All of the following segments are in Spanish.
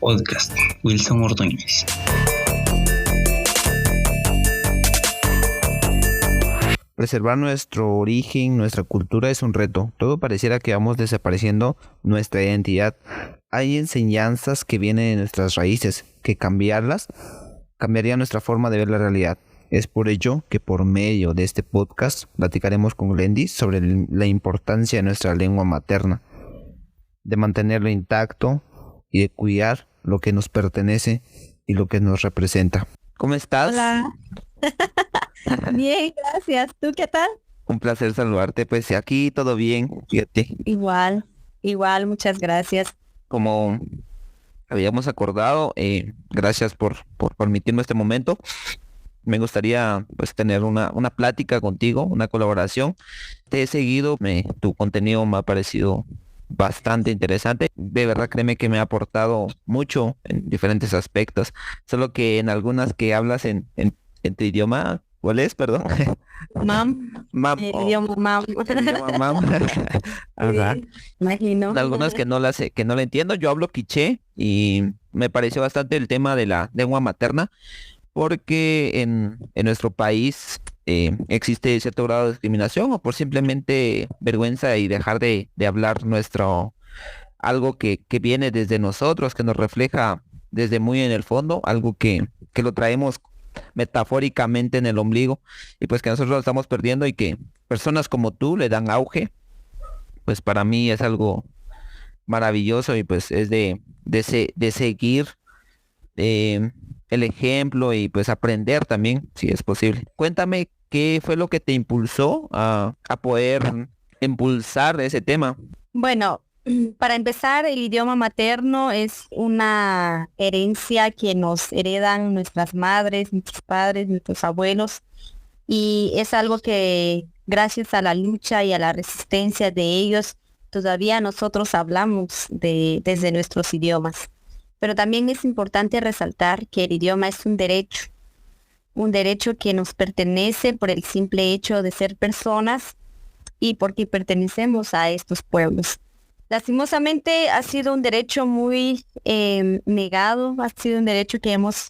Podcast, Wilson Ordóñez. Preservar nuestro origen, nuestra cultura es un reto. Todo pareciera que vamos desapareciendo nuestra identidad. Hay enseñanzas que vienen de nuestras raíces, que cambiarlas cambiaría nuestra forma de ver la realidad. Es por ello que por medio de este podcast platicaremos con Glendy sobre la importancia de nuestra lengua materna, de mantenerlo intacto y de cuidar lo que nos pertenece y lo que nos representa. ¿Cómo estás? Hola. Bien, gracias. ¿Tú qué tal? Un placer saludarte. Pues aquí todo bien, fíjate. Igual, muchas gracias. Como habíamos acordado, gracias por permitirme este momento. Me gustaría pues tener una plática contigo, una colaboración. Te he seguido, tu contenido me ha parecido bastante interesante. De verdad, créeme que me ha aportado mucho en diferentes aspectos. Solo que en algunas que hablas en tu idioma, ¿cuál es? Perdón. Mam. Mam. Idioma mam. Idioma mam. Ajá. Sí, imagino. Algunas que no la entiendo. Yo hablo quiché y me pareció bastante el tema de la lengua materna, porque en nuestro país existe cierto grado de discriminación o por simplemente vergüenza y dejar de hablar algo que viene desde nosotros, que nos refleja desde muy en el fondo, algo que lo traemos metafóricamente en el ombligo y pues que nosotros lo estamos perdiendo y que personas como tú le dan auge. Pues para mí es algo maravilloso y pues es de seguir el ejemplo y pues aprender también, si es posible. Cuéntame qué fue lo que te impulsó a poder impulsar ese tema. Bueno, para empezar, el idioma materno es una herencia que nos heredan nuestras madres, nuestros padres, nuestros abuelos, y es algo que gracias a la lucha y a la resistencia de ellos, todavía nosotros hablamos desde nuestros idiomas. Pero también es importante resaltar que el idioma es un derecho que nos pertenece por el simple hecho de ser personas y porque pertenecemos a estos pueblos. Lastimosamente ha sido un derecho muy negado, ha sido un derecho que hemos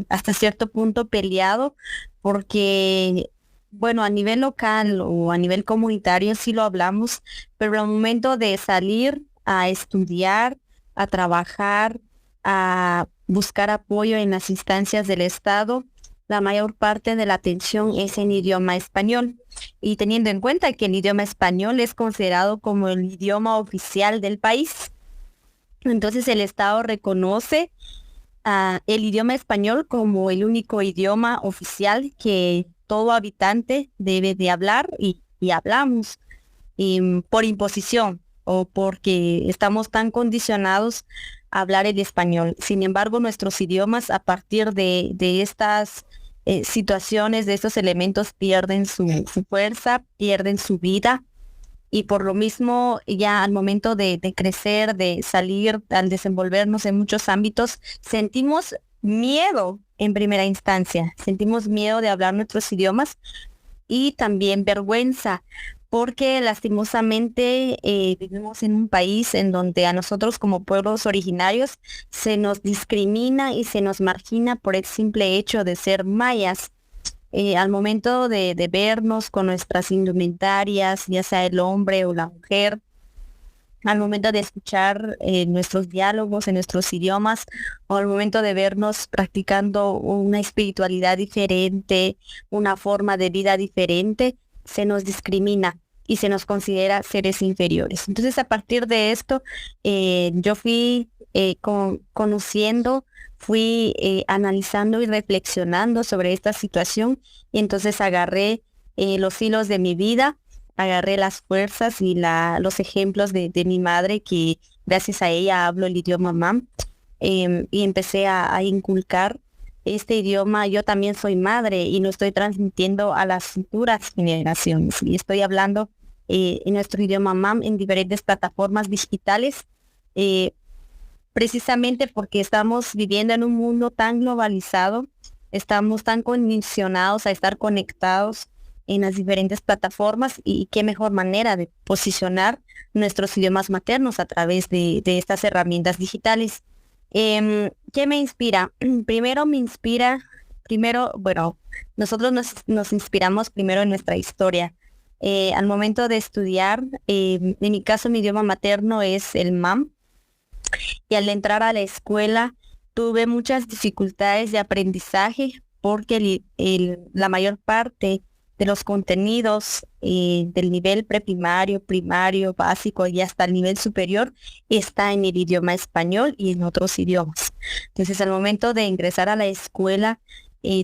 hasta cierto punto peleado, porque, bueno, a nivel local o a nivel comunitario sí lo hablamos, pero al momento de salir a estudiar, a trabajar, a buscar apoyo en las instancias del Estado, la mayor parte de la atención es en idioma español. Y teniendo en cuenta que el idioma español es considerado como el idioma oficial del país, entonces el Estado reconoce el idioma español como el único idioma oficial que todo habitante debe de hablar y hablamos por imposición o porque estamos tan condicionados a hablar el español. Sin embargo, nuestros idiomas a partir de estas situaciones, de estos elementos, pierden su fuerza, pierden su vida, y por lo mismo ya al momento de crecer, de salir, al desenvolvernos en muchos ámbitos, sentimos miedo en primera instancia, sentimos miedo de hablar nuestros idiomas y también vergüenza, porque lastimosamente vivimos en un país en donde a nosotros como pueblos originarios se nos discrimina y se nos margina por el simple hecho de ser mayas. Al momento de vernos con nuestras indumentarias, ya sea el hombre o la mujer, al momento de escuchar nuestros diálogos en nuestros idiomas, o al momento de vernos practicando una espiritualidad diferente, una forma de vida diferente, se nos discrimina y se nos considera seres inferiores. Entonces, a partir de esto, yo fui conociendo, fui analizando y reflexionando sobre esta situación, y entonces agarré los hilos de mi vida, agarré las fuerzas y los ejemplos de mi madre, que gracias a ella hablo el idioma mam, y empecé a inculcar este idioma. Yo también soy madre y lo estoy transmitiendo a las futuras generaciones, y estoy hablando en nuestro idioma mam en diferentes plataformas digitales, precisamente porque estamos viviendo en un mundo tan globalizado, estamos tan condicionados a estar conectados en las diferentes plataformas, y qué mejor manera de posicionar nuestros idiomas maternos a través de estas herramientas digitales. ¿Qué me inspira? Bueno, nosotros nos inspiramos primero en nuestra historia. Al momento de estudiar, en mi caso mi idioma materno es el MAM, y al entrar a la escuela tuve muchas dificultades de aprendizaje porque la mayor parte de los contenidos del nivel preprimario, primario, básico y hasta el nivel superior está en el idioma español y en otros idiomas. Entonces, al momento de ingresar a la escuela,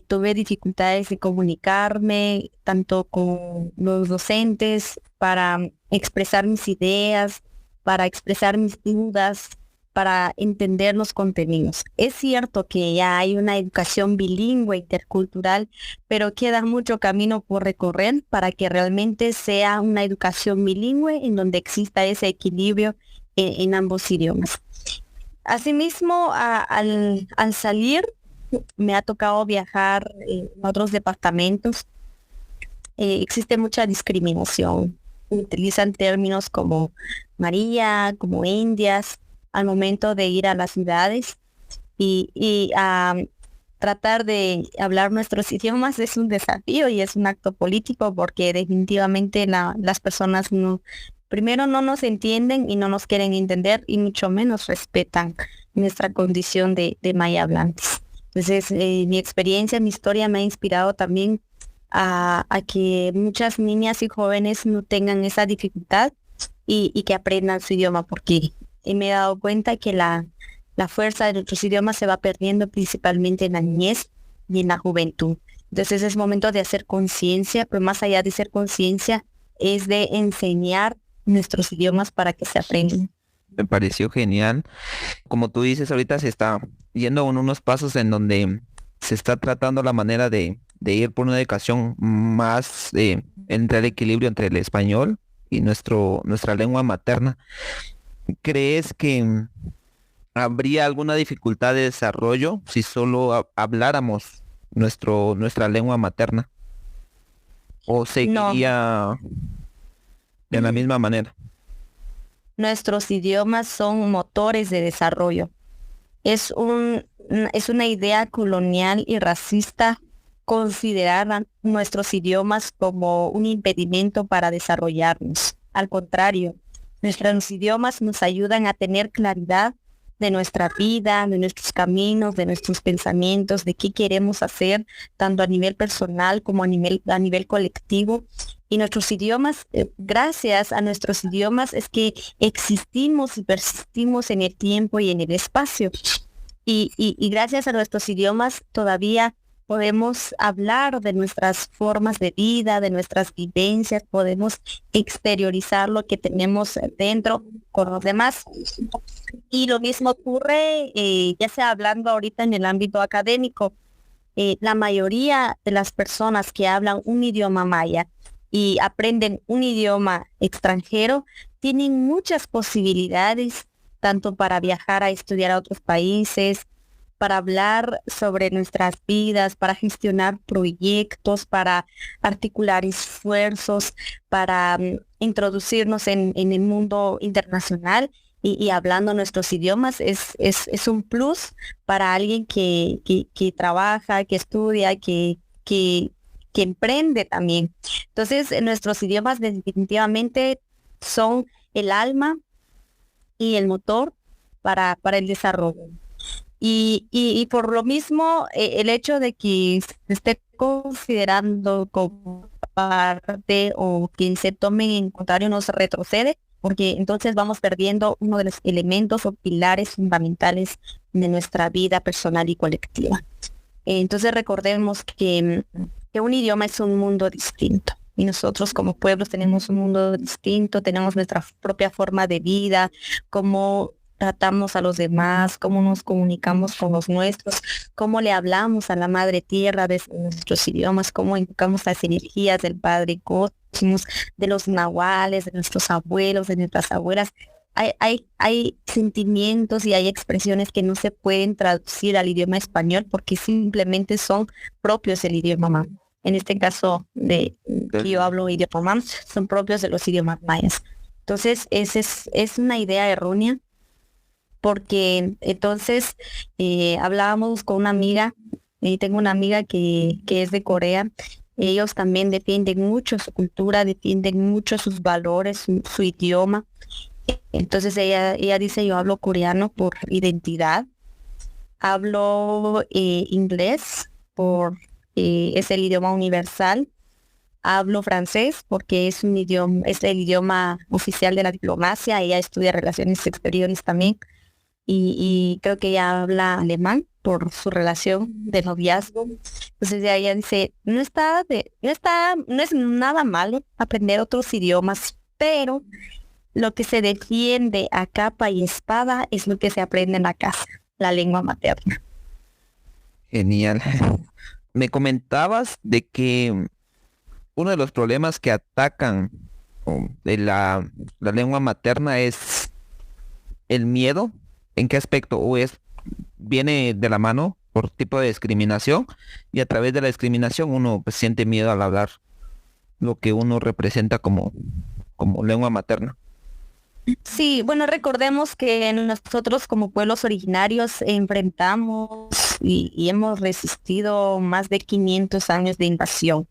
tuve dificultades de comunicarme tanto con los docentes para expresar mis ideas, para expresar mis dudas, para entender los contenidos. Es cierto que ya hay una educación bilingüe intercultural, pero queda mucho camino por recorrer para que realmente sea una educación bilingüe en donde exista ese equilibrio en ambos idiomas. Asimismo, al salir, me ha tocado viajar en otros departamentos. Existe mucha discriminación. Utilizan términos como María, como indias, al momento de ir a las ciudades y a tratar de hablar nuestros idiomas es un desafío y es un acto político porque definitivamente las personas primero no nos entienden y no nos quieren entender y mucho menos respetan nuestra condición de maya hablantes. Entonces, mi experiencia, mi historia me ha inspirado también a que muchas niñas y jóvenes no tengan esa dificultad y que aprendan su idioma porque me he dado cuenta que la fuerza de nuestros idiomas se va perdiendo principalmente en la niñez y en la juventud. Entonces es momento de hacer conciencia, pero más allá de hacer conciencia, es de enseñar nuestros idiomas para que se aprendan. Me pareció genial. Como tú dices, ahorita se está yendo en unos pasos en donde se está tratando la manera de ir por una educación más entre el equilibrio entre el español y nuestra lengua materna. ¿Crees que habría alguna dificultad de desarrollo si solo habláramos nuestra lengua materna? ¿O No, seguiría de la misma manera? nuestros idiomas son motores de desarrollo. Es una idea colonial y racista considerar a nuestros idiomas como un impedimento para desarrollarnos. Al contrario, nuestros idiomas nos ayudan a tener claridad de nuestra vida, de nuestros caminos, de nuestros pensamientos, de qué queremos hacer, tanto a nivel personal como a nivel colectivo. Y nuestros idiomas, gracias a nuestros idiomas, es que existimos y persistimos en el tiempo y en el espacio. Y gracias a nuestros idiomas todavía podemos hablar de nuestras formas de vida, de nuestras vivencias, podemos exteriorizar lo que tenemos dentro con los demás. Y lo mismo ocurre, ya sea hablando ahorita en el ámbito académico, la mayoría de las personas que hablan un idioma maya y aprenden un idioma extranjero tienen muchas posibilidades, tanto para viajar a estudiar a otros países, para hablar sobre nuestras vidas, para gestionar proyectos, para articular esfuerzos, para introducirnos en el mundo internacional y hablando nuestros idiomas es un plus para alguien que trabaja, que estudia, que emprende también. Entonces, nuestros idiomas definitivamente son el alma y el motor para el desarrollo. Y por lo mismo, el hecho de que se esté considerando como parte o que se tome en contrario nos retrocede, porque entonces vamos perdiendo uno de los elementos o pilares fundamentales de nuestra vida personal y colectiva. Entonces recordemos que un idioma es un mundo distinto. Y nosotros como pueblos tenemos un mundo distinto, tenemos nuestra propia forma de vida, cómo tratamos a los demás, cómo nos comunicamos con los nuestros, cómo le hablamos a la madre tierra de nuestros idiomas, cómo invocamos las energías del Padre Cosmos, de los nahuales, de nuestros abuelos, de nuestras abuelas. Hay sentimientos y hay expresiones que no se pueden traducir al idioma español porque simplemente son propios del idioma mamá. En este caso que yo hablo idioma mamá, son propios de los idiomas mayas. Entonces, es una idea errónea porque entonces hablábamos con una amiga, y tengo una amiga que es de Corea. Ellos también defienden mucho su cultura, defienden mucho sus valores, su idioma. Entonces ella dice, yo hablo coreano por identidad, hablo inglés por es el idioma universal, hablo francés porque es un idioma, es el idioma oficial de la diplomacia. Ella estudia relaciones exteriores también y creo que ella habla alemán por su relación de noviazgo. Entonces ella dice, no es nada malo aprender otros idiomas, pero lo que se defiende a capa y espada es lo que se aprende en la casa, la lengua materna. Genial. Me comentabas de que uno de los problemas que atacan de la lengua materna es el miedo. ¿En qué aspecto? ¿O es viene de la mano por tipo de discriminación? Y a través de la discriminación uno pues siente miedo al hablar lo que uno representa como lengua materna. Sí, bueno, recordemos que nosotros como pueblos originarios enfrentamos y hemos resistido más de 500 años de invasión.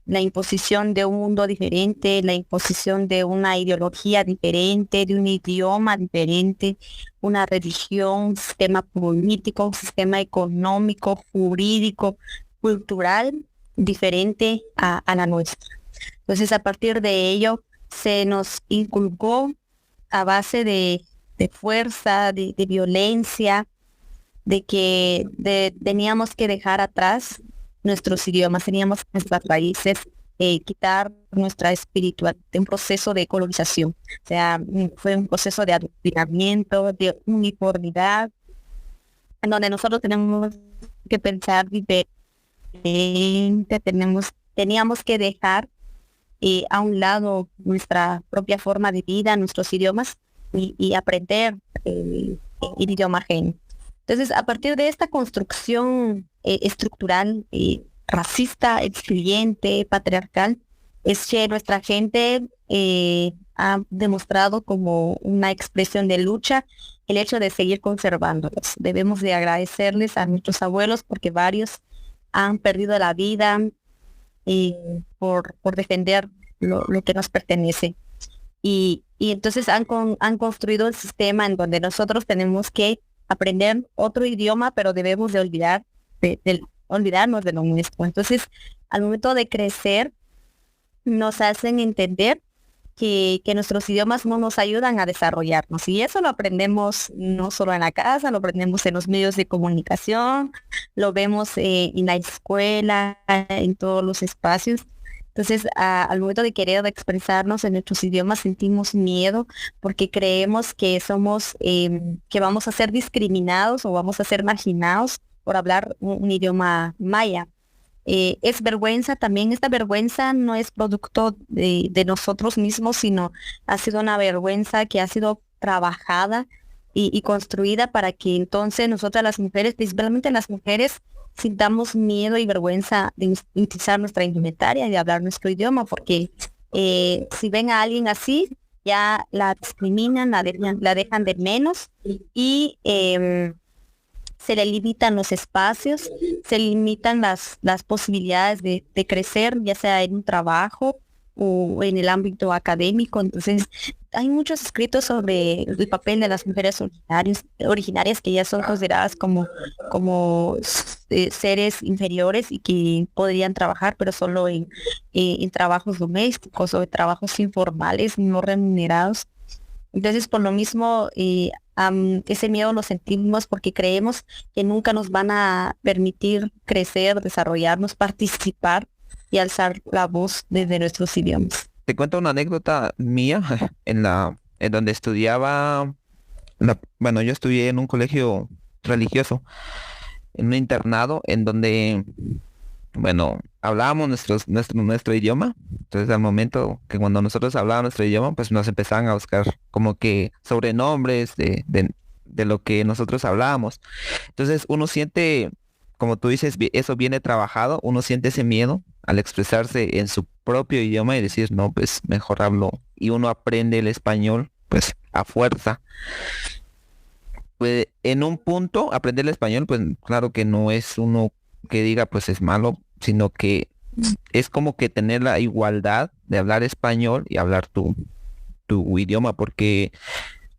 La imposición de un mundo diferente, la imposición de una ideología diferente, de un idioma diferente, una religión, un sistema político, un sistema económico, jurídico, cultural diferente a la nuestra. Entonces, a partir de ello, se nos inculcó a base de fuerza, de violencia, de que teníamos que dejar atrás nuestros idiomas, teníamos nuestras raíces, quitar nuestra espiritualidad, un proceso de colonización. O sea, fue un proceso de adoctrinamiento, de uniformidad, en donde nosotros tenemos que pensar diferente, teníamos que dejar a un lado nuestra propia forma de vida, nuestros idiomas y aprender el idioma ajeno. Entonces, a partir de esta construcción estructural, racista, excluyente, patriarcal, es que nuestra gente ha demostrado como una expresión de lucha el hecho de seguir conservándolos. Debemos de agradecerles a nuestros abuelos porque varios han perdido la vida por defender lo que nos pertenece. Y entonces han construido el sistema en donde nosotros tenemos que aprender otro idioma, pero debemos de olvidarnos de lo nuestro. Entonces, al momento de crecer, nos hacen entender que nuestros idiomas no nos ayudan a desarrollarnos. Y eso lo aprendemos no solo en la casa, lo aprendemos en los medios de comunicación, lo vemos en la escuela, en todos los espacios. Entonces, al momento de querer expresarnos en nuestros idiomas, sentimos miedo porque creemos que que vamos a ser discriminados o vamos a ser marginados por hablar un idioma maya. Es vergüenza también. Esta vergüenza no es producto de nosotros mismos, sino ha sido una vergüenza que ha sido trabajada y construida para que entonces nosotras las mujeres, principalmente las mujeres, sintamos miedo y vergüenza de utilizar nuestra indumentaria y de hablar nuestro idioma, porque si ven a alguien así, ya la discriminan, la dejan de menos y se le limitan los espacios, se limitan las posibilidades de crecer, ya sea en un trabajo o en el ámbito académico. Entonces, hay muchos escritos sobre el papel de las mujeres originarias que ya son consideradas como seres inferiores y que podrían trabajar, pero solo en trabajos domésticos o en trabajos informales, no remunerados. Entonces, por lo mismo, ese miedo lo sentimos porque creemos que nunca nos van a permitir crecer, desarrollarnos, participar y alzar la voz desde nuestros idiomas. Te cuento una anécdota mía en donde estudiaba, bueno, yo estudié en un colegio religioso, en un internado, en donde, bueno, hablábamos nuestro idioma. Entonces, al momento que cuando nosotros hablábamos nuestro idioma, pues nos empezaban a buscar como que sobrenombres de lo que nosotros hablábamos. Entonces, uno siente, como tú dices, eso viene trabajado, uno siente ese miedo al expresarse en su propio idioma y decir, no, pues mejor hablo. Y uno aprende el español, pues a fuerza. Pues en un punto, aprender el español, pues claro que no es uno que diga pues es malo, sino que es como que tener la igualdad de hablar español y hablar tu idioma, porque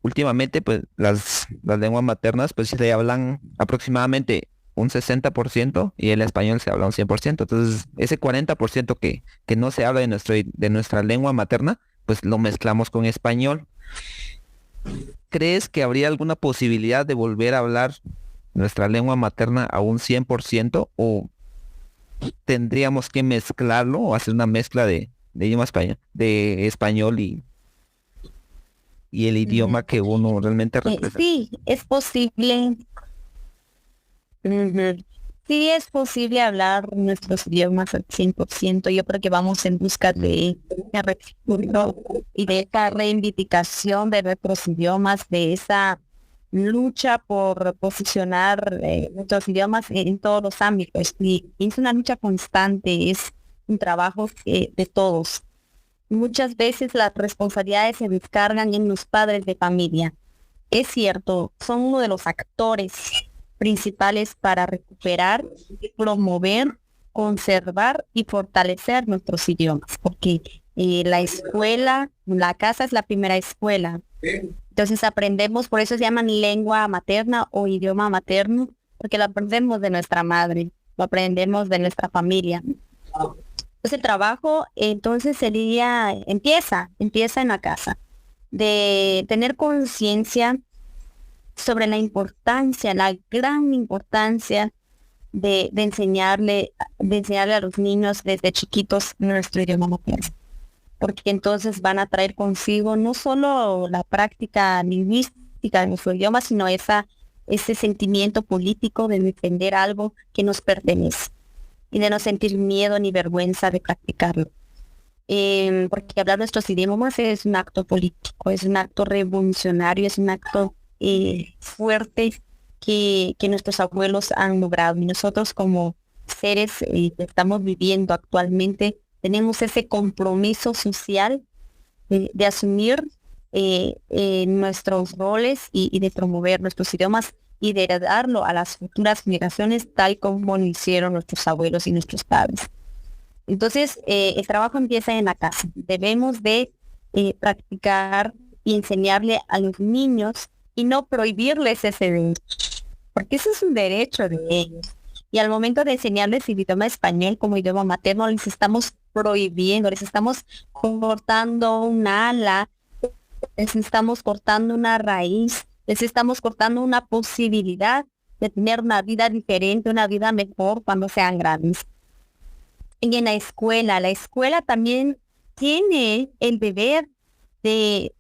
últimamente pues las lenguas maternas pues se hablan aproximadamente un 60% y el español se habla un 100%. Entonces ese 40% que no se habla de nuestra lengua materna, pues lo mezclamos con español. ¿Crees que habría alguna posibilidad de volver a hablar nuestra lengua materna a un 100% o tendríamos que mezclarlo o hacer una mezcla de idioma español, de español y el idioma que uno realmente representa? Sí, es posible. Ujú. Sí, es posible hablar nuestros idiomas al 100%. Yo creo que vamos en busca de recurso y de esta reivindicación de nuestros idiomas, de esa lucha por posicionar nuestros idiomas en todos los ámbitos. Y es una lucha constante, es un trabajo de todos. Muchas veces las responsabilidades se descargan en los padres de familia. Es cierto, son uno de los actores principales para recuperar, promover, conservar y fortalecer nuestros idiomas, porque la escuela, la casa es la primera escuela. Entonces aprendemos, por eso se llaman lengua materna o idioma materno, porque lo aprendemos de nuestra madre, lo aprendemos de nuestra familia. Entonces el trabajo entonces empieza en la casa, de tener conciencia sobre la importancia, la gran importancia de enseñarle a los niños desde chiquitos nuestro idioma materno, porque entonces van a traer consigo no solo la práctica lingüística de nuestro idioma, sino ese sentimiento político de defender algo que nos pertenece y de no sentir miedo ni vergüenza de practicarlo. Porque hablar nuestros idiomas es un acto político, es un acto revolucionario, es un acto fuerte que nuestros abuelos han logrado. Y nosotros como seres que estamos viviendo actualmente, tenemos ese compromiso social de asumir nuestros roles y de promover nuestros idiomas y de heredarlo a las futuras generaciones tal como lo hicieron nuestros abuelos y nuestros padres. Entonces, el trabajo empieza en la casa. Debemos de practicar y enseñarle a los niños y no prohibirles ese derecho, porque ese es un derecho de ellos. Y al momento de enseñarles el idioma español como idioma materno, les estamos prohibiendo, les estamos cortando un ala, les estamos cortando una raíz, les estamos cortando una posibilidad de tener una vida diferente, una vida mejor cuando sean grandes. Y en la escuela también tiene el deber de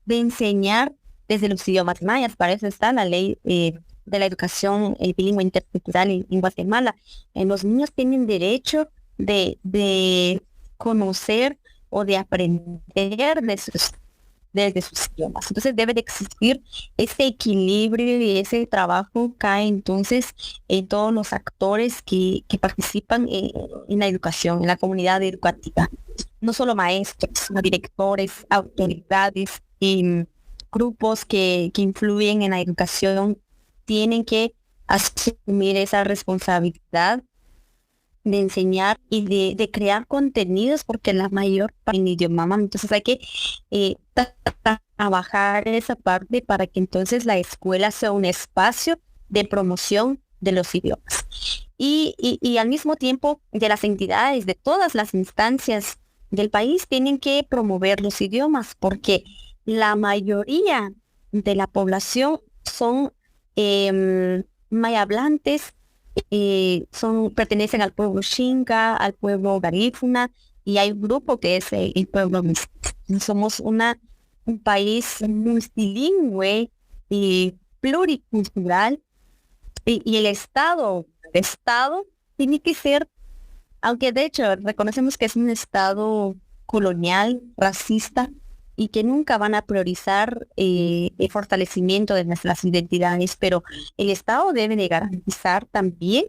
enseñar desde los idiomas mayas. Para eso está la ley de la educación bilingüe intercultural en Guatemala. Los niños tienen derecho de conocer o de aprender desde sus idiomas. Entonces debe de existir ese equilibrio y ese trabajo cae entonces en todos los actores que participan en la educación, en la comunidad educativa. No solo maestros, sino directores, autoridades, grupos que influyen en la educación tienen que asumir esa responsabilidad de enseñar y de crear contenidos, porque la mayor parte en idioma mamá. Entonces hay que trabajar esa parte para que entonces la escuela sea un espacio de promoción de los idiomas. Y al mismo tiempo de las entidades, de todas las instancias del país tienen que promover los idiomas, porque la mayoría de la población son mayablantes, pertenecen al pueblo Xinca, al pueblo Garífuna, y hay un grupo que es el pueblo mestizo. Somos un país multilingüe y pluricultural, y el Estado tiene que ser, aunque de hecho reconocemos que es un Estado colonial, racista, y que nunca van a priorizar el fortalecimiento de nuestras identidades, pero el Estado debe de garantizar también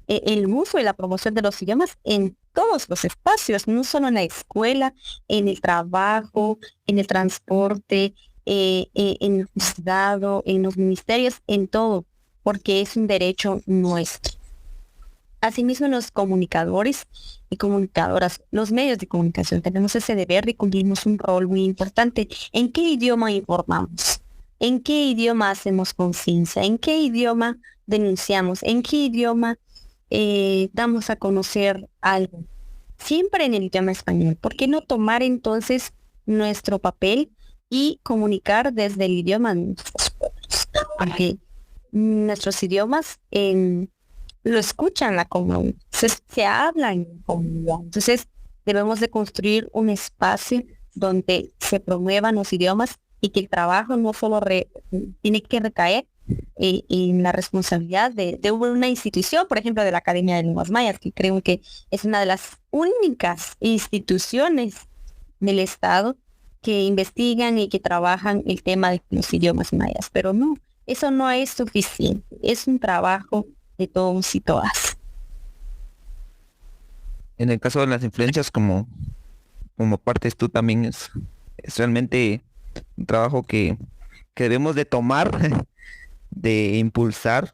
el uso y la promoción de los idiomas en todos los espacios, no solo en la escuela, en el trabajo, en el transporte, en el juzgado, en los ministerios, en todo, porque es un derecho nuestro. Asimismo, los comunicadores y comunicadoras, los medios de comunicación, tenemos ese deber de cumplimos un rol muy importante. ¿En qué idioma informamos? ¿En qué idioma hacemos conciencia? ¿En qué idioma denunciamos? ¿En qué idioma damos a conocer algo? Siempre en el idioma español. ¿Por qué no tomar entonces nuestro papel y comunicar desde el idioma de nuestros pueblos? Porque nuestros idiomas lo escuchan la comunidad, se habla en comunidad. Entonces debemos de construir un espacio donde se promuevan los idiomas y que el trabajo no solo tiene que recaer en la responsabilidad de una institución, por ejemplo, de la Academia de Lenguas Mayas, que creo que es una de las únicas instituciones del Estado que investigan y que trabajan el tema de los idiomas mayas. Pero no, eso no es suficiente. Es un trabajo de todos y todas. En el caso de las influencias, como partes tú también, es realmente un trabajo que debemos de tomar, de impulsar,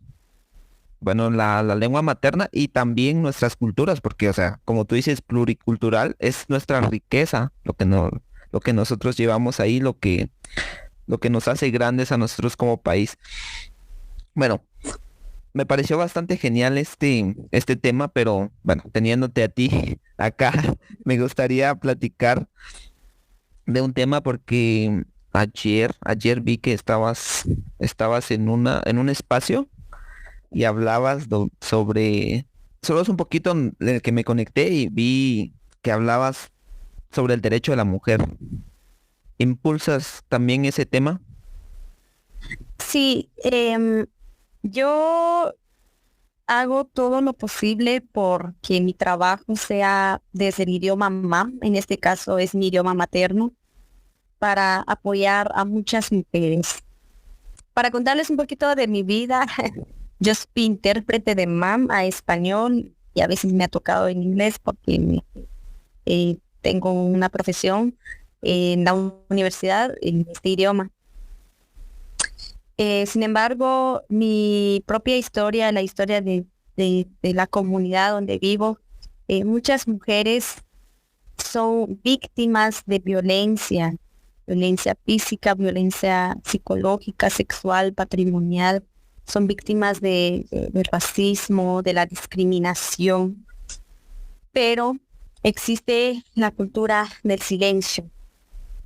bueno, la lengua materna y también nuestras culturas, porque, o sea, como tú dices, pluricultural es nuestra riqueza, lo que nosotros llevamos ahí, lo que nos hace grandes a nosotros como país. Bueno, me pareció bastante genial este tema, pero bueno, teniéndote a ti acá, me gustaría platicar de un tema porque ayer vi que estabas en un espacio y hablabas solo es un poquito en el que me conecté y vi que hablabas sobre el derecho de la mujer. ¿Impulsas también ese tema? Sí, yo hago todo lo posible porque mi trabajo sea desde el idioma mamá, en este caso es mi idioma materno, para apoyar a muchas mujeres. Para contarles un poquito de mi vida, yo soy intérprete de mam a español y a veces me ha tocado en inglés porque tengo una profesión en la universidad en este idioma. Sin embargo, mi propia historia, la historia de la comunidad donde vivo, muchas mujeres son víctimas de violencia física, violencia psicológica, sexual, patrimonial, son víctimas del racismo, de la discriminación, pero existe la cultura del silencio,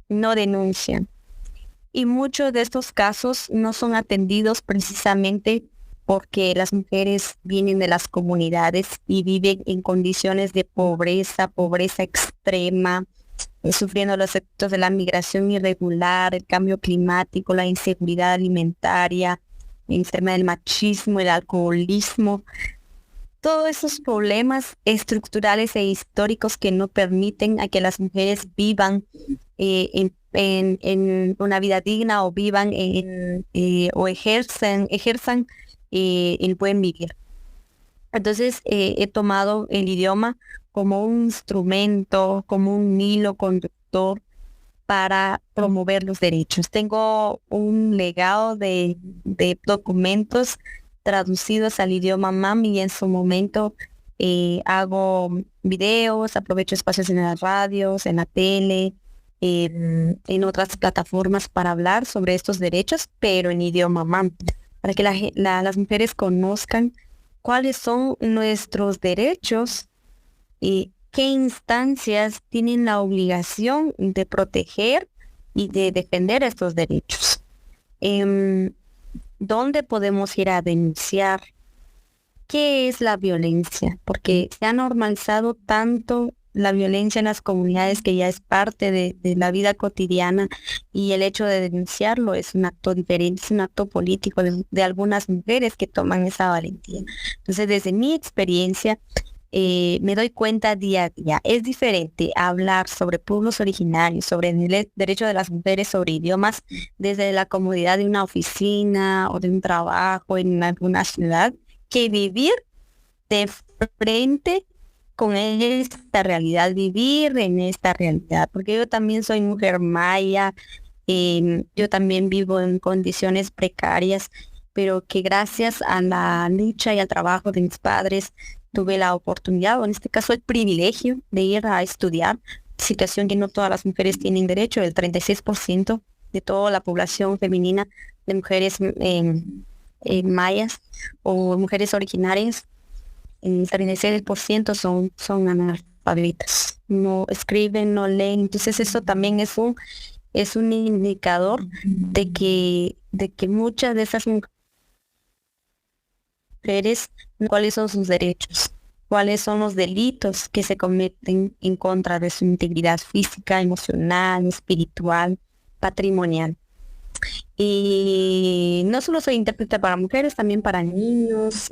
no denuncian. Y muchos de estos casos no son atendidos precisamente porque las mujeres vienen de las comunidades y viven en condiciones de pobreza extrema, sufriendo los efectos de la migración irregular, el cambio climático, la inseguridad alimentaria, el tema del machismo, el alcoholismo. Todos esos problemas estructurales e históricos que no permiten a que las mujeres vivan en una vida digna o vivan o ejerzan el buen vivir. Entonces he tomado el idioma como un instrumento, como un hilo conductor para promover los derechos. Tengo un legado de documentos traducidos al idioma mam y en su momento hago videos, aprovecho espacios en las radios, en la tele, en otras plataformas para hablar sobre estos derechos, pero en idioma mam, para que las mujeres conozcan cuáles son nuestros derechos y qué instancias tienen la obligación de proteger y de defender estos derechos. ¿Dónde podemos ir a denunciar? ¿Qué es la violencia? Porque se ha normalizado tanto la violencia en las comunidades que ya es parte de la vida cotidiana y el hecho de denunciarlo es un acto diferente, es un acto político de algunas mujeres que toman esa valentía. Entonces, desde mi experiencia, me doy cuenta día a día. Es diferente hablar sobre pueblos originarios, sobre el derecho de las mujeres, sobre idiomas, desde la comodidad de una oficina o de un trabajo en alguna ciudad, que vivir de frente con esta realidad, vivir en esta realidad. Porque yo también soy mujer maya Yo también vivo en condiciones precarias, pero que gracias a la lucha y al trabajo de mis padres tuve la oportunidad, o en este caso el privilegio, de ir a estudiar, situación que no todas las mujeres tienen derecho. El 36% de toda la población femenina de mujeres mayas o mujeres originarias, el 36% son analfabetas, no escriben, no leen. Entonces eso también es un indicador de que muchas de esas mujeres, cuáles son sus derechos, cuáles son los delitos que se cometen en contra de su integridad física, emocional, espiritual, patrimonial. Y no solo soy intérprete para mujeres, también para niños,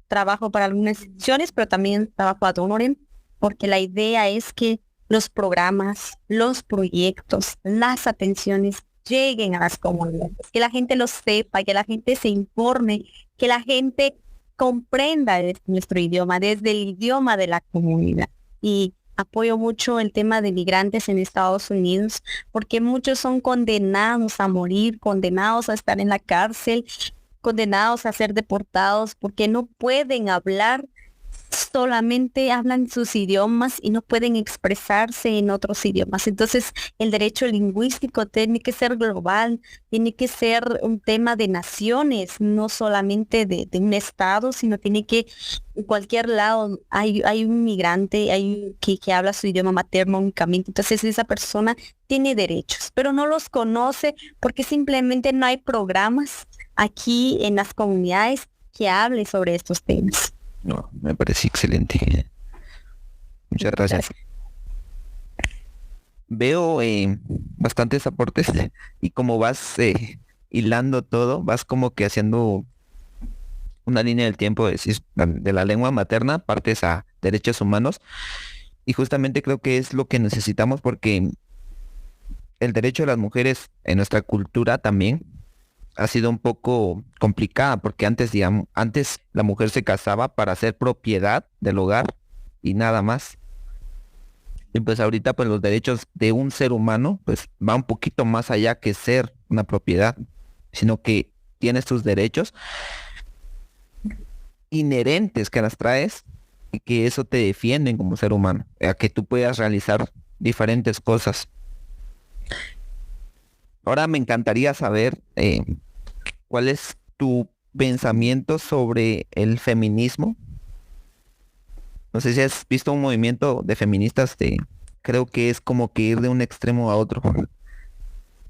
trabajo para algunas instituciones, pero también trabajo ad honorem, porque la idea es que los programas, los proyectos, las atenciones lleguen a las comunidades, que la gente lo sepa, que la gente se informe, que la gente comprenda nuestro idioma, desde el idioma de la comunidad. Y apoyo mucho el tema de migrantes en Estados Unidos, porque muchos son condenados a morir, condenados a estar en la cárcel, condenados a ser deportados, porque no pueden hablar, solamente hablan sus idiomas y no pueden expresarse en otros idiomas. Entonces, el derecho lingüístico tiene que ser global, tiene que ser un tema de naciones, no solamente de un estado, sino tiene que, en cualquier lado, hay un migrante que habla su idioma materno únicamente. Entonces, esa persona tiene derechos, pero no los conoce porque simplemente no hay programas aquí en las comunidades que hable sobre estos temas. No, me parece excelente. Muchas gracias. Veo bastantes aportes y como vas hilando todo, vas como que haciendo una línea del tiempo de la lengua materna, partes a derechos humanos, y justamente creo que es lo que necesitamos porque el derecho de las mujeres en nuestra cultura también ha sido un poco complicada porque antes la mujer se casaba para ser propiedad del hogar y nada más. Y pues ahorita pues los derechos de un ser humano pues va un poquito más allá que ser una propiedad, sino que tienes tus derechos inherentes que las traes y que eso te defienden como ser humano, a que tú puedas realizar diferentes cosas. Ahora me encantaría saber cuál es tu pensamiento sobre el feminismo. No sé si has visto un movimiento de feministas, creo que es como que ir de un extremo a otro.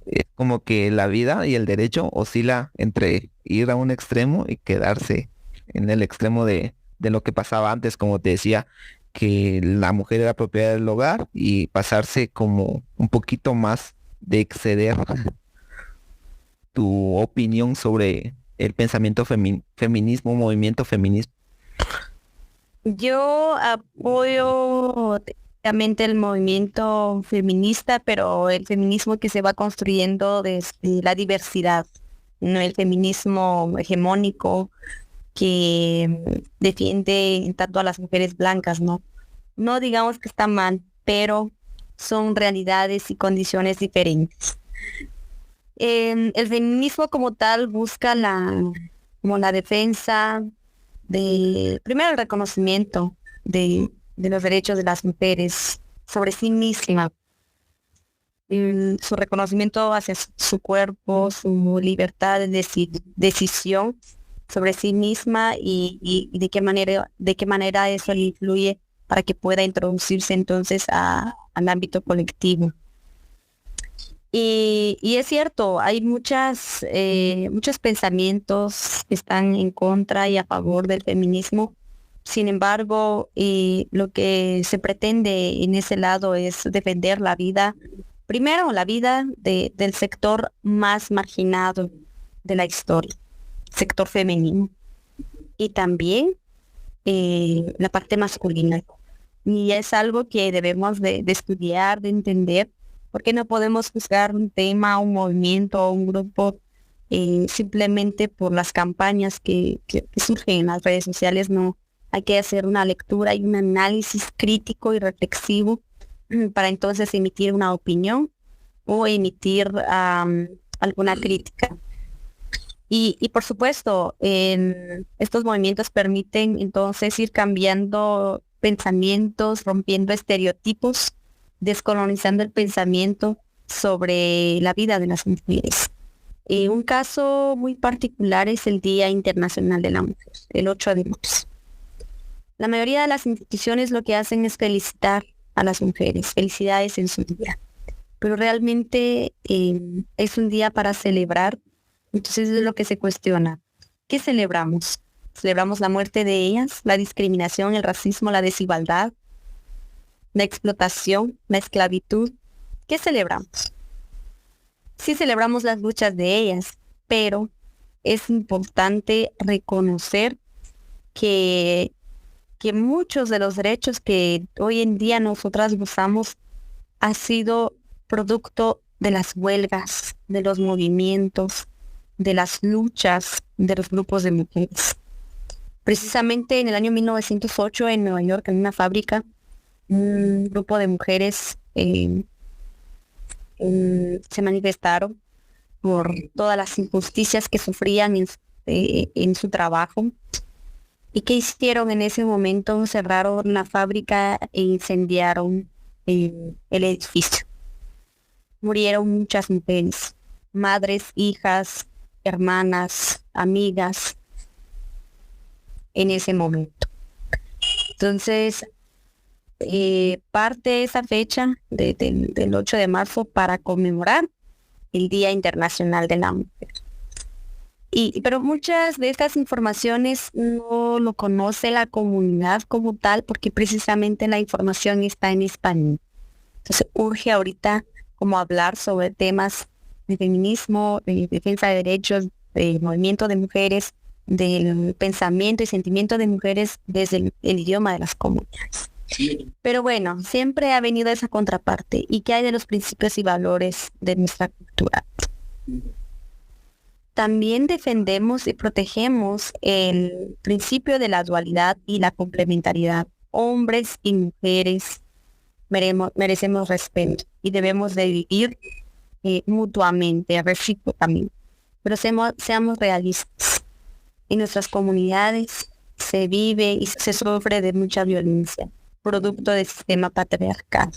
Es como que la vida y el derecho oscila entre ir a un extremo y quedarse en el extremo de lo que pasaba antes, como te decía, que la mujer era propiedad del hogar y pasarse como un poquito más de exceder tu opinión sobre el pensamiento feminismo, movimiento feminismo. Yo apoyo obviamente el movimiento feminista, pero el feminismo que se va construyendo desde la diversidad, no el feminismo hegemónico que defiende tanto a las mujeres blancas, ¿no? No digamos que está mal, pero son realidades y condiciones diferentes. El feminismo como tal busca como la defensa primero el reconocimiento de los derechos de las mujeres sobre sí misma, su reconocimiento hacia su cuerpo, su libertad de decisión sobre sí misma y de qué manera eso le influye para que pueda introducirse entonces al ámbito colectivo. Y es cierto, hay muchos pensamientos que están en contra y a favor del feminismo. Sin embargo, lo que se pretende en ese lado es defender la vida, primero la vida del sector más marginado de la historia, sector femenino, y también la parte masculina. Y es algo que debemos de estudiar, de entender, porque no podemos juzgar un tema, un movimiento o un grupo simplemente por las campañas que surgen en las redes sociales. No, hay que hacer una lectura y un análisis crítico y reflexivo para entonces emitir una opinión o emitir alguna crítica. Y por supuesto, estos movimientos permiten entonces ir cambiando pensamientos, rompiendo estereotipos, descolonizando el pensamiento sobre la vida de las mujeres. Un caso muy particular es el Día Internacional de la Mujer, el 8 de marzo. La mayoría de las instituciones lo que hacen es felicitar a las mujeres, felicidades en su día. Pero realmente es un día para celebrar. Entonces es lo que se cuestiona. ¿Qué celebramos? ¿Celebramos la muerte de ellas, la discriminación, el racismo, la desigualdad, la explotación, la esclavitud? ¿Qué celebramos? Sí celebramos las luchas de ellas, pero es importante reconocer que muchos de los derechos que hoy en día nosotras gozamos ha sido producto de las huelgas, de los movimientos, de las luchas de los grupos de mujeres. Precisamente en el año 1908 en Nueva York, en una fábrica, un grupo de mujeres se manifestaron por todas las injusticias que sufrían en su trabajo. ¿Y qué hicieron en ese momento? Cerraron la fábrica e incendiaron el edificio. Murieron muchas mujeres, madres, hijas, hermanas, amigas, en ese momento. Entonces, parte esa fecha del 8 de marzo para conmemorar el Día Internacional de la Mujer. Pero muchas de estas informaciones no lo conoce la comunidad como tal, porque precisamente la información está en español. Entonces urge ahorita como hablar sobre temas de feminismo, de defensa de derechos, de movimiento de mujeres, del pensamiento y sentimiento de mujeres desde el idioma de las comunidades. Pero bueno, siempre ha venido esa contraparte. ¿Y qué hay de los principios y valores de nuestra cultura? También defendemos y protegemos el principio de la dualidad y la complementariedad. Hombres y mujeres merecemos respeto y debemos de vivir mutuamente, recíprocamente. Pero seamos realistas. En nuestras comunidades se vive y se sufre de mucha violencia, producto del sistema patriarcal.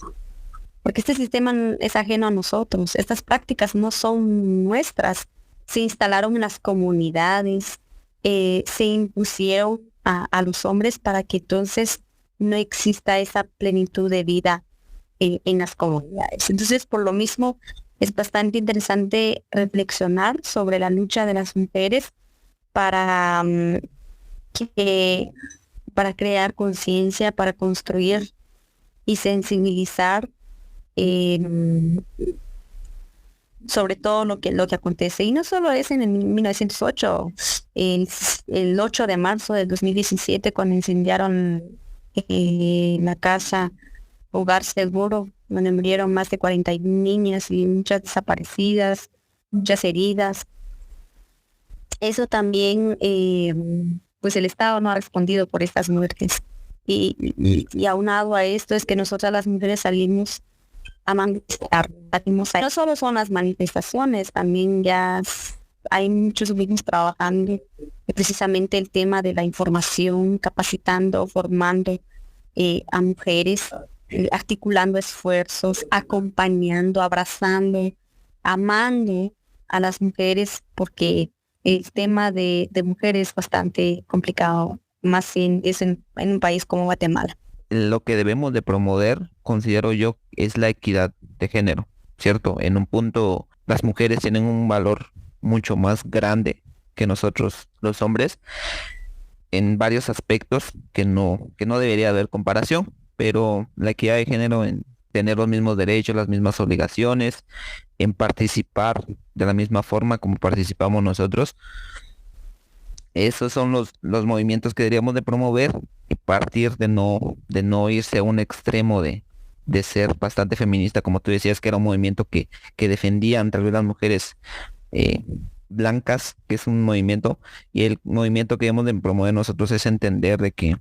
Porque este sistema es ajeno a nosotros. Estas prácticas no son nuestras. Se instalaron en las comunidades, se impusieron a los hombres para que entonces no exista esa plenitud de vida en las comunidades. Entonces, por lo mismo, es bastante interesante reflexionar sobre la lucha de las mujeres para crear conciencia, para construir y sensibilizar sobre todo lo que acontece. Y no solo es en el 1908, el 8 de marzo del 2017, cuando incendiaron la casa Hogar Seguro, donde murieron más de 40 niñas y muchas desaparecidas, muchas heridas. Eso también, pues el Estado no ha respondido por estas muertes. Y aunado a esto es que nosotras las mujeres salimos a manifestar. No solo son las manifestaciones, también ya hay muchos grupos trabajando precisamente el tema de la información, capacitando, formando a mujeres, articulando esfuerzos, acompañando, abrazando, amando a las mujeres, porque el tema de mujeres es bastante complicado, más en un país como Guatemala. Lo que debemos de promover, considero yo, es la equidad de género, ¿cierto? En un punto, las mujeres tienen un valor mucho más grande que nosotros, los hombres, en varios aspectos que no debería haber comparación, pero la equidad de género en tener los mismos derechos, las mismas obligaciones, en participar de la misma forma como participamos nosotros. Esos son los movimientos que deberíamos de promover y partir de no irse a un extremo de ser bastante feminista, como tú decías, que era un movimiento que defendían tal vez las mujeres blancas, que es un movimiento, y el movimiento que debemos de promover nosotros es entender de que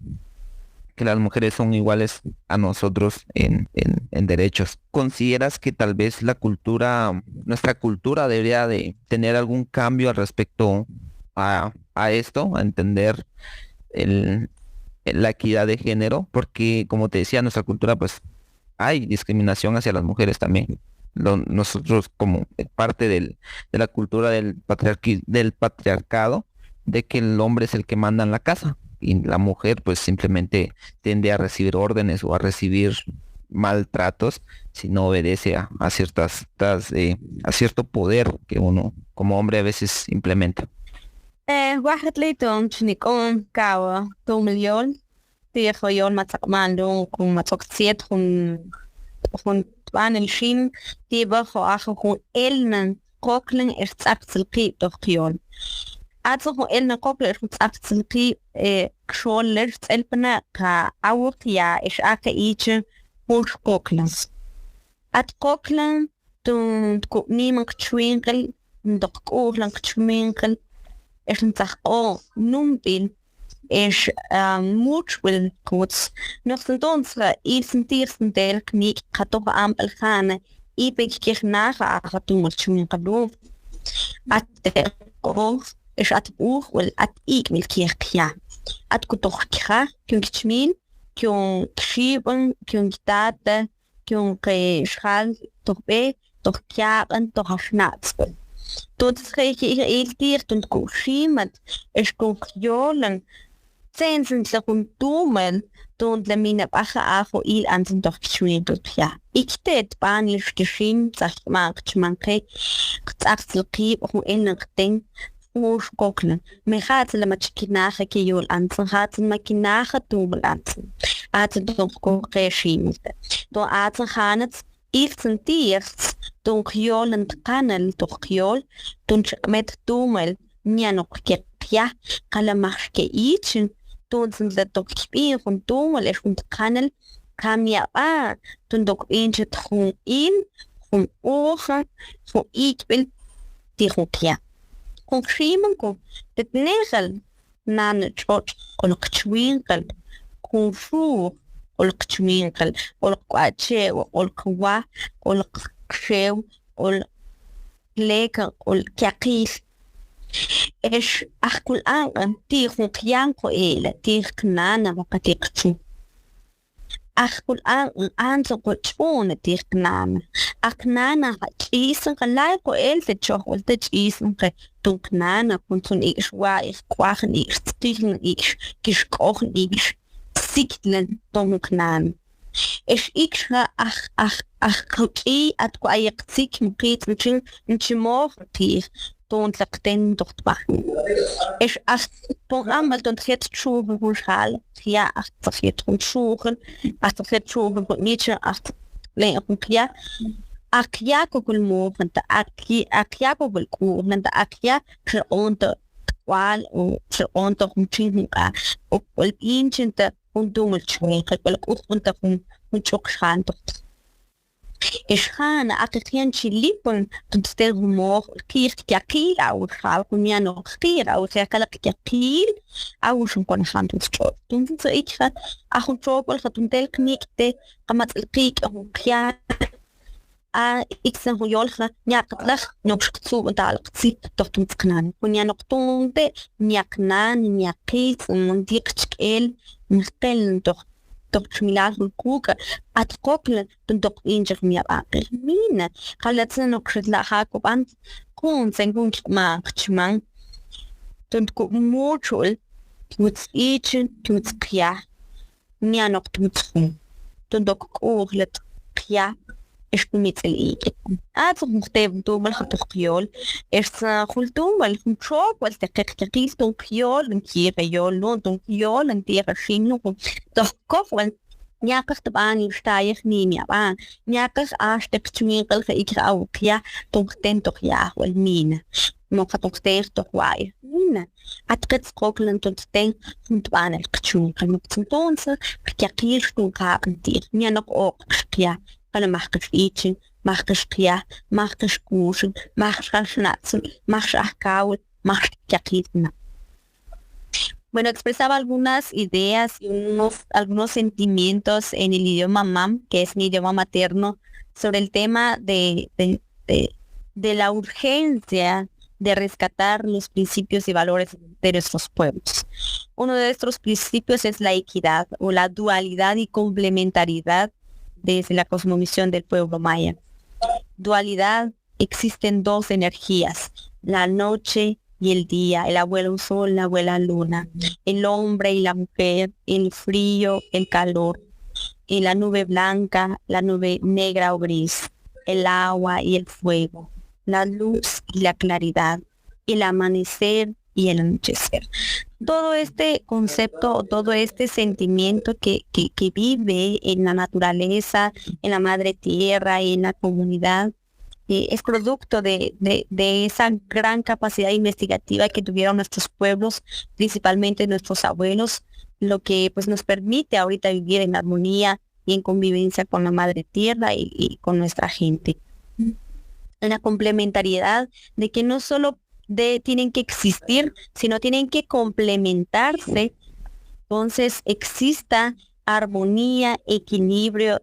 que las mujeres son iguales a nosotros en derechos. ¿Consideras que tal vez nuestra cultura debería de tener algún cambio al respecto a esto, a entender el, la equidad de género? Porque, como te decía, nuestra cultura, pues, hay discriminación hacia las mujeres también. Nosotros, como parte de la cultura del patriarcado, de que el hombre es el que manda en la casa y la mujer pues simplemente tiende a recibir órdenes o a recibir maltratos si no obedece a cierto poder que uno como hombre a veces implementa. واحد ليتون شنيكون كاوا تومليون تيخيون ما تقماندون كون ما تقصيت خون تبان الشين تيبا خو آخو خون إلنا قوكلن ارتساق تلقي دخيون أتو خون إلنا قوكلن ارتساق تلقي كشول لرت إلبنا كا أوق يا إش آكا إيجي هوش قوكلن أت قوكلن تكو نيمان كتشوينقل ندق قوكلن كتشوينقل is een dag noemdien is mutual goods. Nog een donderdag is een eerste deel niet gaat toch aanbel gaan. Ik ben keer nageacht toen het zo'n geloof. At de oog is at oog wel at ik wil keer ja. At ku toch kra kun kchmin kun schieben kun data kun schaal toch be toch ja en toch afnaatsen. Toen schreef je heel dier toen koesie met is koekjolen. Zijn ze zich ontdomen toen de mine bache afo il aan zijn doch geschwinkeld. Ja, ik deed baanlijk gezien, zeg maar, man kreeg het achterkiep hoe enig ding voor kokkelen. Me gaat ze met je kinage kejol aan zijn gaat ze met kinage doemel aan zijn. Aat ze toch koekregime. Door aat ze gaan het iets en diers. Toen kjolen kanel toch kjol, toen met doemel niet nog ja, kalamachke ietsen, toen ze dat toch spelen van doemel is van kanel, kam ja aan, toen toch eentje gewoon in, van ogen, van ik wil die goed ja. Kon schiemen kon, dit negel, na het schot, kon ik twinkel, kon vroeg, kon ik twinkel, kon ik kwaadje, kon ik wa, kon ik شيو والليك والكاقيس إيش أحكوا الآن تيخ مقيانكو إيلا تيخ كنانا وقتيقتو أحكوا الآن أنت قلتون تيخ كنانا أكنانا هاتشيسن غلايكو إيل تجوه والتجيسن تون كنانا كنتون إيش وايخ كواخن إيش تيخن إيش كيش كوخن إيش سيكتلن تون كنانا إيش إكشها أخ كوتي أتكو أي قتيك مقيت نشموخ تيخ تون لقتين دختبا إيش أخ تون أمل تون تخيط تشوفن هوشال يا أخ تخيط تشوفن أخ تخيط تشوفن نيتشا أخ لين أخن كيا أكياكو كل موفن تا أكياكو بالكوفن تا أكيا شرعون تا تقوال وشرعون تا خمشين والبينشن تا وندوم الشويقة بالكوف وانت ونشوك شان تخت إشخان أكيان شليبن تنستير موخ كير كيكيل أو شال كنيا نوخير أو سيكالك كيكيل أو شنكون خان تنستير تنسى إيكا أخو شوبل ختنتل كنيكتي قمت القيك أهو كيان إكسن هو يولخ نياقتلخ نوشكتسو ونتعلق تسي تختم تقنان ونيا نقطون دي نياقنان نياقيس ومنديق تشكيل نختل toch similaar van koeken, at koppelen, dan toch eentje meer bakken. Mine, gaat ze nog het laag op aan, kon zijn goed maakt, man. Dan koop moordjol, doet eten, doet kja, niet nog doet schoen. Dan toch ook het kja, is met el eten. Toch nog even doen, maar toch kjol. Is goed doen, maar van chop, wat de kekjes doen kjol, een keer jol, doen kjol, een tegen zien, toch koffel. Nyakach de baan stijg niet meer aan. Nyakach aanstek twinkel ge ik ook ja, toch ten toch ja, wel mine. Maar gaat nog steeds toch waai. Mine. Het gaat schokelen tot ten van het baan el twinkel. Met zijn tonse, ik hier stoel kapen dier. Nia nog ook ja. Kan mag ik eten, mag ik ja, mag ik koersen, mag ik schnatsen, mag ik kauwen, mag ik eten. Bueno, expresaba algunas ideas y algunos sentimientos en el idioma mam, que es mi idioma materno, sobre el tema de la urgencia de rescatar los principios y valores de nuestros pueblos. Uno de estos principios es la equidad o la dualidad y complementariedad desde la cosmovisión del pueblo maya. Dualidad, existen dos energías, la noche y el día, el abuelo sol, la abuela luna, el hombre y la mujer, el frío, el calor, y la nube blanca, la nube negra o gris, el agua y el fuego, la luz y la claridad, el amanecer y el anochecer. Todo este concepto, todo este sentimiento que vive en la naturaleza, en la madre tierra y en la comunidad, es producto de esa gran capacidad investigativa que tuvieron nuestros pueblos, principalmente nuestros abuelos, lo que pues nos permite ahorita vivir en armonía y en convivencia con la madre tierra y con nuestra gente. Una complementariedad de que no solo tienen que existir, sino tienen que complementarse. Entonces exista armonía, equilibrio,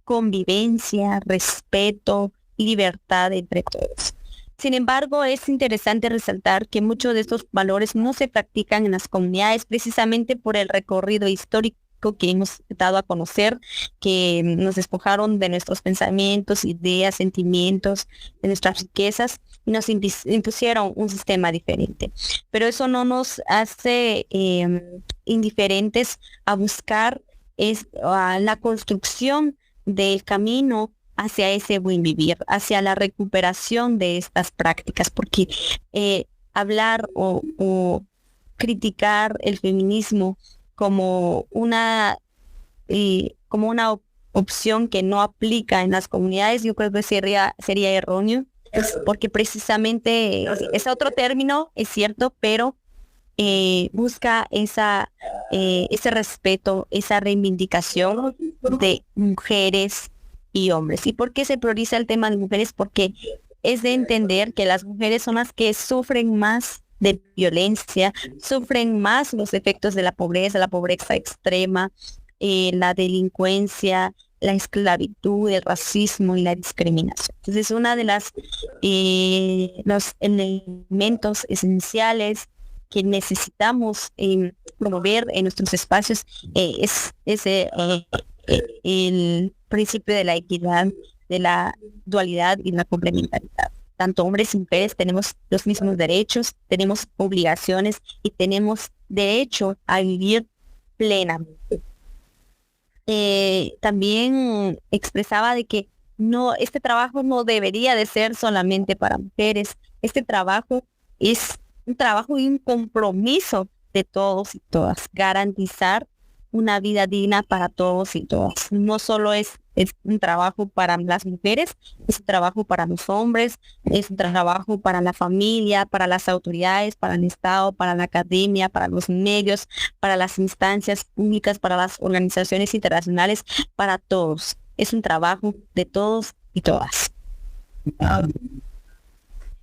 convivencia, respeto, libertad entre todos. Sin embargo, es interesante resaltar que muchos de estos valores no se practican en las comunidades precisamente por el recorrido histórico que hemos dado a conocer, que nos despojaron de nuestros pensamientos, ideas, sentimientos, de nuestras riquezas y nos impusieron un sistema diferente. Pero eso no nos hace indiferentes a buscar la construcción del camino hacia ese buen vivir, hacia la recuperación de estas prácticas, porque hablar o criticar el feminismo como una opción que no aplica en las comunidades, yo creo que sería erróneo, porque precisamente es otro término, es cierto, pero busca ese respeto, esa reivindicación de mujeres y hombres. ¿Y por qué se prioriza el tema de mujeres? Porque es de entender que las mujeres son las que sufren más de violencia, sufren más los efectos de la pobreza extrema, la delincuencia, la esclavitud, el racismo y la discriminación. Entonces, una de los elementos esenciales que necesitamos promover en nuestros espacios es el principio de la equidad, de la dualidad y la complementariedad. Tanto hombres y mujeres tenemos los mismos derechos, tenemos obligaciones y tenemos derecho a vivir plenamente. También expresaba de que este trabajo no debería de ser solamente para mujeres. Este trabajo es un trabajo y un compromiso de todos y todas, garantizar una vida digna para todos y todas. No solo es un trabajo para las mujeres, es un trabajo para los hombres, es un trabajo para la familia, para las autoridades, para el Estado, para la academia, para los medios, para las instancias públicas, para las organizaciones internacionales, para todos. Es un trabajo de todos y todas.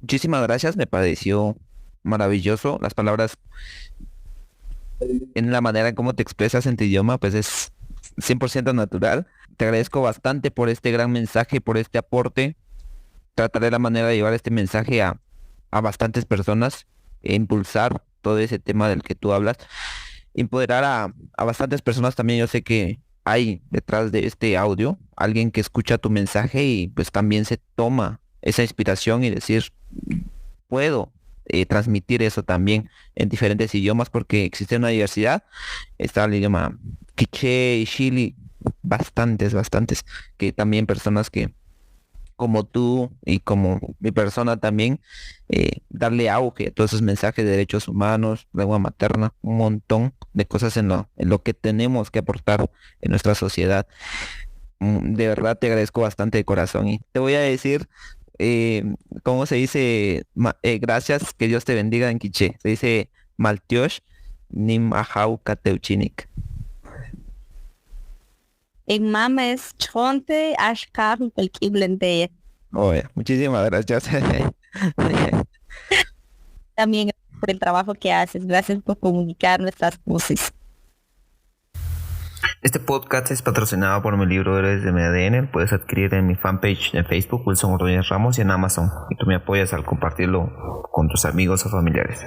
Muchísimas gracias, me pareció maravilloso. Las palabras en la manera en cómo te expresas en tu idioma, pues es 100% natural. Te agradezco bastante por este gran mensaje, por este aporte. Trataré la manera de llevar este mensaje a bastantes personas e impulsar todo ese tema del que tú hablas. Empoderar a bastantes personas también. Yo sé que hay detrás de este audio alguien que escucha tu mensaje y pues también se toma esa inspiración y decir, puedo transmitir eso también en diferentes idiomas porque existe una diversidad. Está el idioma quiché y chili, bastantes, que también personas que como tú y como mi persona también, darle auge a todos esos mensajes de derechos humanos, lengua materna, un montón de cosas en lo que tenemos que aportar en nuestra sociedad. De verdad te agradezco bastante de corazón y te voy a decir ¿cómo se dice? Gracias, que Dios te bendiga en quiché. Se dice Maltiosh Nim Ahau Kateuchinik. En mames chonte ashkar el kiblente. Oye, muchísimas gracias. También por el trabajo que haces, gracias por comunicar nuestras voces. Este podcast es patrocinado por mi libro Héroes de mi ADN. Puedes adquirir en mi fanpage de Facebook, Wilson Ordóñez Ramos, y en Amazon. Y tú me apoyas al compartirlo con tus amigos o familiares.